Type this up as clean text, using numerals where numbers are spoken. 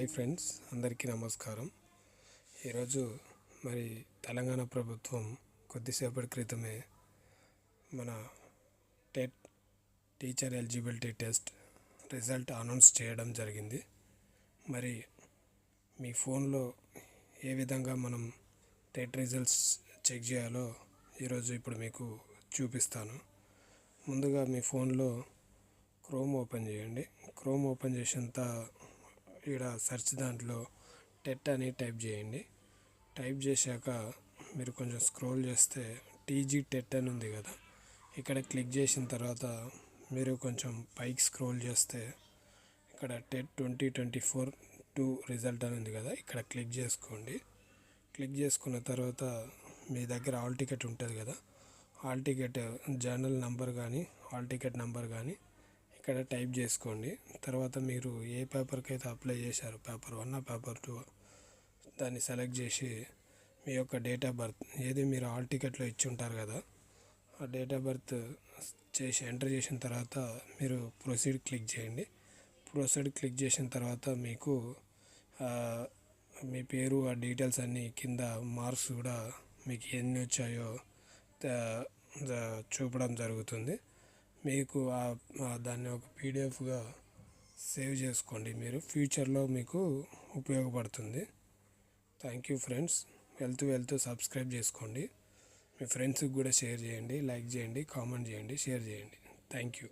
Hi friends, అందరికీ నమస్కారం. ఈరోజు మరి తెలంగాణ ప్రభుత్వం కొద్దిసేపటి క్రితమే మన TET teacher eligibility test result announce చేయడం జరిగింది. మరి మీ ఫోన్లో ఏ విధంగా మనం టెట్ రిజల్ట్స్ చెక్ చేయాలో ఇప్పుడు మీకు చూపిస్తాను. ముందుగా మీ ఫోన్లో క్రోమ్ ఓపెన్ చేయండి. క్రోమ్ ఓపెన్ చేసినంత ఇక్కడ సెర్చ్ దాంట్లో టెట్ అని టైప్ చేయండి. టైప్ చేశాక మీరు కొంచెం స్క్రోల్ చేస్తే టీజీ టెట్ అని ఉంది కదా, ఇక్కడ క్లిక్ చేసిన తర్వాత మీరు కొంచెం పైకి స్క్రోల్ చేస్తే ఇక్కడ టెట్ 2024 రిజల్ట్ అని ఉంది కదా, ఇక్కడ క్లిక్ చేసుకోండి. క్లిక్ చేసుకున్న తర్వాత మీ దగ్గర హాల్ టికెట్ ఉంటుంది కదా, హాల్ టికెట్ జర్నల్ నంబర్ కానీ హాల్ టికెట్ నంబర్ కానీ ఇక్కడ టైప్ చేసుకోండి. తర్వాత మీరు ఏ పేపర్కి అయితే అప్లై చేశారో, పేపర్ 1 పేపర్ 2, దాన్ని సెలెక్ట్ చేసి మీ యొక్క డేట్ ఆఫ్ బర్త్ ఏది మీరు హాల్ టికెట్లో ఇచ్చి ఉంటారు కదా, ఆ డేట్ ఆఫ్ బర్త్ చేసి ఎంటర్ చేసిన తర్వాత మీరు ప్రొసీడ్ క్లిక్ చేయండి. ప్రొసీడ్ క్లిక్ చేసిన తర్వాత మీకు మీ పేరు, ఆ డీటెయిల్స్ అన్నీ కింద మార్క్స్ కూడా మీకు ఎన్ని వచ్చాయో చూపడం జరుగుతుంది. మీకు దాన్ని ఒక పీడిఎఫ్గా సేవ్ చేసుకోండి, మీరు ఫ్యూచర్లో మీకు ఉపయోగపడుతుంది. Thank you friends. వెళ్తూ సబ్స్క్రైబ్ చేసుకోండి. మీ ఫ్రెండ్స్కి కూడా షేర్ చేయండి, లైక్ చేయండి, కామెంట్ చేయండి, షేర్ చేయండి. Thank you.